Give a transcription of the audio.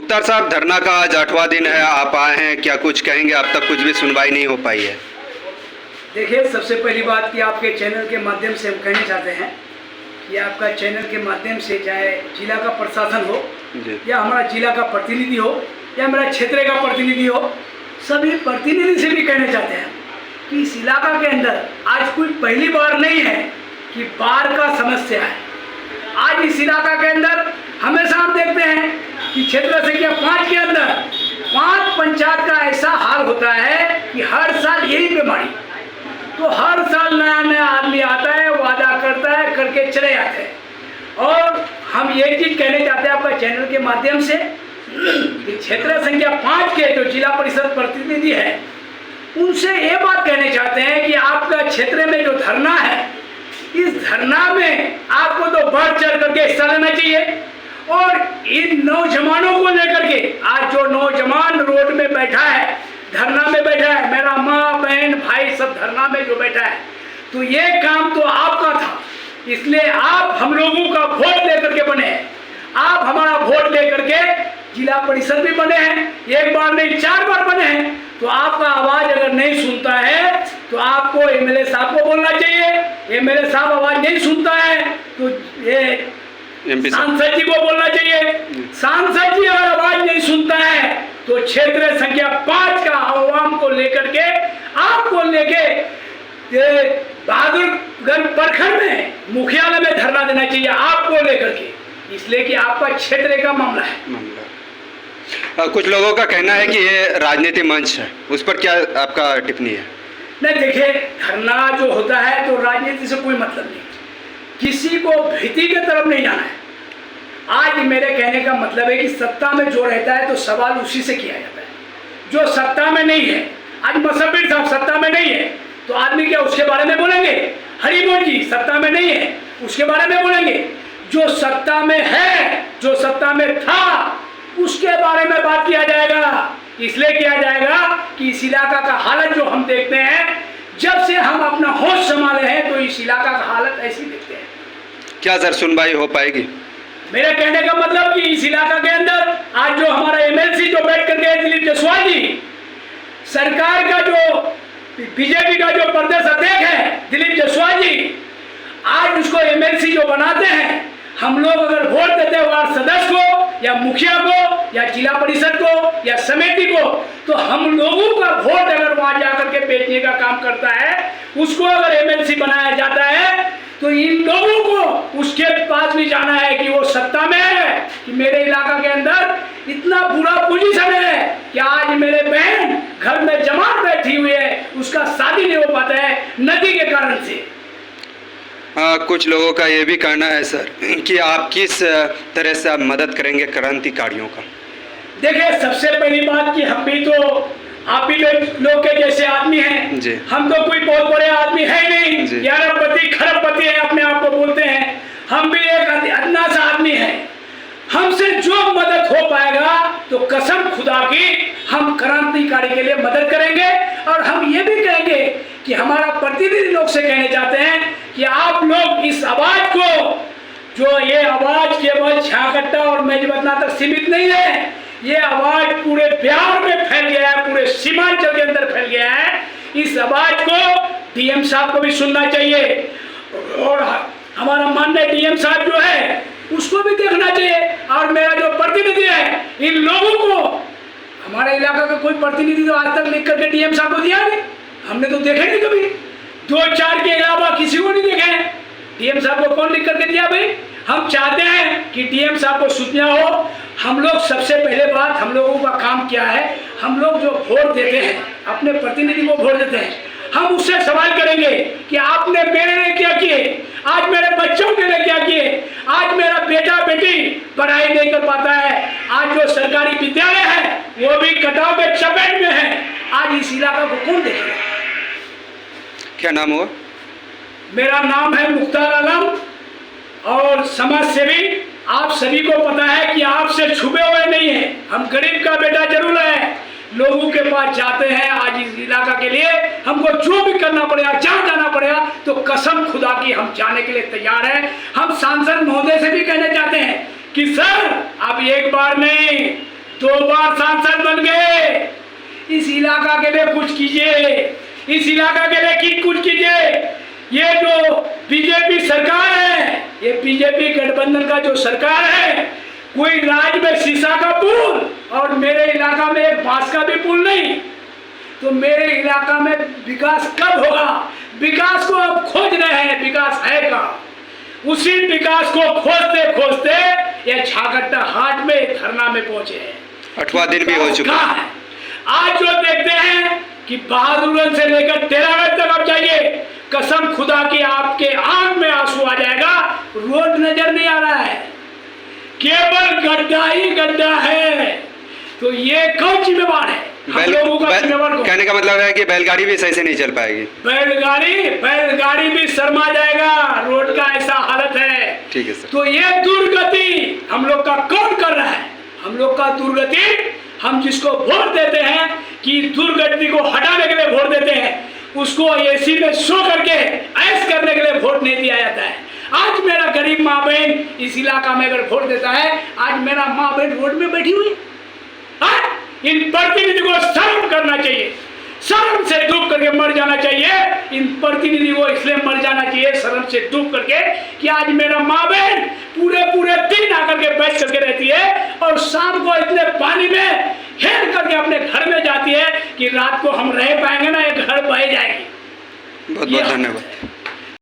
मुख्तार साहब, धरना का आज 8वां दिन है, आप आए हैं, क्या कुछ कहेंगे? अब तक कुछ भी सुनवाई नहीं हो पाई है। देखिए, सबसे पहली बात कि आपके चैनल के माध्यम से हम कहना चाहते हैं कि आपका चैनल के माध्यम से चाहे जिला का प्रशासन हो या हमारा जिला का प्रतिनिधि हो या मेरा क्षेत्र का प्रतिनिधि हो, सभी प्रतिनिधि से भी कहना चाहते हैं कि इस इलाका के अंदर आज कोई पहली बार नहीं है कि बाढ़ का समस्या है। आज इस इलाका के अंदर हमेशा हम देखते हैं कि क्षेत्र संख्या 5 के अंदर 5 पंचायत का ऐसा हाल होता है कि हर साल यही बीमारी, तो हर साल नया नया आदमी आता है, वादा करता है, करके चले जाते हैं। और हम ये चीज़ कहने चाहते हैं आपका चैनल के माध्यम से कि क्षेत्र संख्या 5 के जो जिला परिषद प्रतिनिधि है उनसे ये बात कहने चाहते हैं कि आपका क्षेत्र में जो धरना है, इस धरना में आपको तो बढ़ चढ़ करके हिस्सा लेना चाहिए। और इन नौजवानों को लेकर के आज जो नौजवान रोड में बैठा है, धरना में बैठा है, मेरा माँ बहन भाई सब धरना में जो बैठा है, तो ये काम तो आपका था, इसलिए आप हम लोगों का वोट लेकर के बने हैं। आप हमारा वोट लेकर के जिला परिषद भी बने हैं, एक बार नहीं 4 बार बने हैं। तो आपका आवाज अगर नहीं सुनता है तो आपको एमएलए साहब को बोलना चाहिए। एमएलए साहब आवाज नहीं सुनता है तो ये सांसद जी को बोलना चाहिए। सांसद जी अगर आवाज नहीं सुनता है तो क्षेत्र संख्या 5 का आवाम को लेकर के, आपको लेके बहादुरगंज प्रखंड में मुख्यालय में धरना देना चाहिए आपको लेकर के, इसलिए कि आपका क्षेत्र का मामला है। कुछ लोगों का कहना है कि ये राजनीति मंच है, उस पर क्या आपका टिप्पणी है? नहीं, देखिए, धरना जो होता है तो राजनीति से कोई मतलब नहीं, किसी को भीति की तरफ नहीं जाना है। आज मेरे कहने का मतलब है कि सत्ता में जो रहता है तो सवाल उसी से किया जाता है। जो सत्ता में नहीं है, आज मसब्बिर साहब सत्ता में नहीं है तो आदमी क्या उसके बारे में बोलेंगे? हरिमोहन जी सत्ता में नहीं है, उसके बारे में बोलेंगे? जो सत्ता में है, जो सत्ता में था, उसके बारे में बात किया जाएगा। इसलिए किया जाएगा कि इस इलाका का हालत जो हम देखते हैं, जब से हम अपना होश संभाले हैं तो इस इलाका का हालत ऐसी देखते हैं। क्या सर सुनवाई हो पाएगी? मेरे कहने का मतलब कि इस इलाका के अंदर आज जो हमारा एमएलसी जो बैठ कर गए दिलीप जायसवाल जी, सरकार का जो बीजेपी का जो प्रदेश अध्यक्ष है दिलीप जायसवाल जी, आज उसको एमएलसी जो बनाते हैं, हम लोग अगर वोट देते हैं वार्ड सदस्य को या मुखिया को या जिला परिषद को या समिति को, तो हम लोगों का वोट अगर वहां जाकर के बेचने का काम करता है, उसको अगर एमएलसी बनाया जाता है तो इन लोगों को उसके पास भी जाना है कि वो सत्ता में है कि मेरे इलाका के अंदर इतना बुरा पोजीशन है कि आज मेरे बहन घर में जमात बैठी हुई है, उसका शादी नहीं हो पाता है नदी के कारण से। कुछ लोगों का ये भी कहना है सर कि आप किस तरह से आप मदद करेंगे क्रांतिकारियों का? देखिए, सबसे पहली बात कि हम भी तो आप ही लोग के जैसे आदमी हैं जी। हम तो कोई बहुत बड़े आदमी है नहीं, 11पति खरबपति है अपने आप को बोलते हैं। हम भी एक अदना सा आदमी है। हमसे जो मदद हो पाएगा तो कसम खुदा की हम क्रांतिकारी के लिए मदद करेंगे। और हम ये भी कहेंगे कि हमारा प्रतिनिधि लोग से कहने चाहते हैं कि आप लोग इस आवाज को, जो ये आवाज केवल झाकट्टा और मेजबतना तक सीमित नहीं है, ये आवाज पूरे बिहार में फैल गया है, पूरे सीमांचल के अंदर फैल गया है। इस आवाज को डीएम साहब को भी सुनना चाहिए और हमारा माननीय डीएम साहब जो है उसको भी देखना चाहिए। और मेरा जो प्रतिनिधि है, इन लोगों को, हमारे इलाका का कोई प्रतिनिधि तो आज तक लिख करके डीएम साहब को दिया नहीं, हमने तो देखे नहीं कभी। 2-4 के अलावा किसी को नहीं देखे हैं। डीएम साहब को कौन लिख करके दिया भाई? हम चाहते हैं कि डीएम साहब को सूचना हो। हम लोग सबसे पहले बात, हम लोगों का काम क्या है, हम लोग जो वोट देते हैं, अपने प्रतिनिधि को वोट देते हैं, हम उससे सवाल करेंगे कि आपने मेरे लिए क्या किए, आज मेरे बच्चों के लिए क्या किए, आज मेरा बेटा बेटी पढ़ाई नहीं कर पाता है, आज जो सरकारी विद्यालय है वो भी कटाव के चपेट में है। आज इस इलाका को कौन देखेगा? क्या नाम हुआ? मेरा नाम है मुख्तार आलम और समाज सेवी। आप सभी को पता है कि आपसे छुपे हुए नहीं है, हम गरीब का बेटा जरूर है, लोगों के पास जाते हैं। आज इस इलाका के लिए हमको जो भी करना पड़ेगा, जहाँ जाना पड़ेगा, तो कसम खुदा की हम जाने के लिए तैयार हैं। हम सांसद महोदय से भी कहना चाहते हैं कि सर, अब एक बार नहीं 2 बार सांसद बन गए। इस इलाका के लिए कुछ कीजिए, इस इलाका के लिए कुछ कीजिए। ये जो बीजेपी सरकार है, ये बीजेपी गठबंधन का जो सरकार है, कोई राज्य में शीशा का पुल और मेरे इलाका में एक बांस का भी पुल नहीं, तो मेरे इलाका में विकास कब होगा? विकास को अब खोज रहे हैं, विकास है का? उसी विकास को खोजते खोजते ये छागट्टा हाट में धरना में पहुंचे हैं। 8वां दिन भी हो चुका है। आज जो देखते हैं कि बहादुरगंज से लेकर टेरागंज तक आप जाइए, कसम खुदा की आपके आंख में आंसू आ जाएगा, रोड नजर नहीं आ रहा है, केवल गड्ढा ही गड्ढा है। तो ये कौन जिम्मेवार है? हम लोगों का जिम्मेवार कौन? कहने का मतलब है कि बैलगाड़ी भी सही से नहीं चल पाएगी। बैलगाड़ी भी शर्मा जाएगा, रोड का ऐसा हालत है। ठीक है सर। तो ये दुर्गति हम लोग का कौन कर रहा है? हम लोग का दुर्गति, हम जिसको वोट देते हैं कि दुर्गति को हटाने के लिए वोट देते हैं, उसको एसी में सो करके ऐश करने के लिए वोट नहीं दिया जाता है। आज मेरा गरीब माँ बहन इस इलाका में अगर वोट देता है, आज मेरा माँ बहन रोड में बैठी हुई, इन प्रतिनिधि को शर्म करना चाहिए, शर्म से डूब करके मर जाना चाहिए। इन प्रतिनिधि को इसलिए मर जाना चाहिए शर्म से डूब करके कि आज मेरा माँ बहन पूरे दिन आकर के बैठ करके रहती है और शाम को इतने पानी में हेल करके अपने घर में जाती है कि रात को हम रह पाएंगे ना, ये घर बह जाएगी। बहुत बहुत धन्यवाद।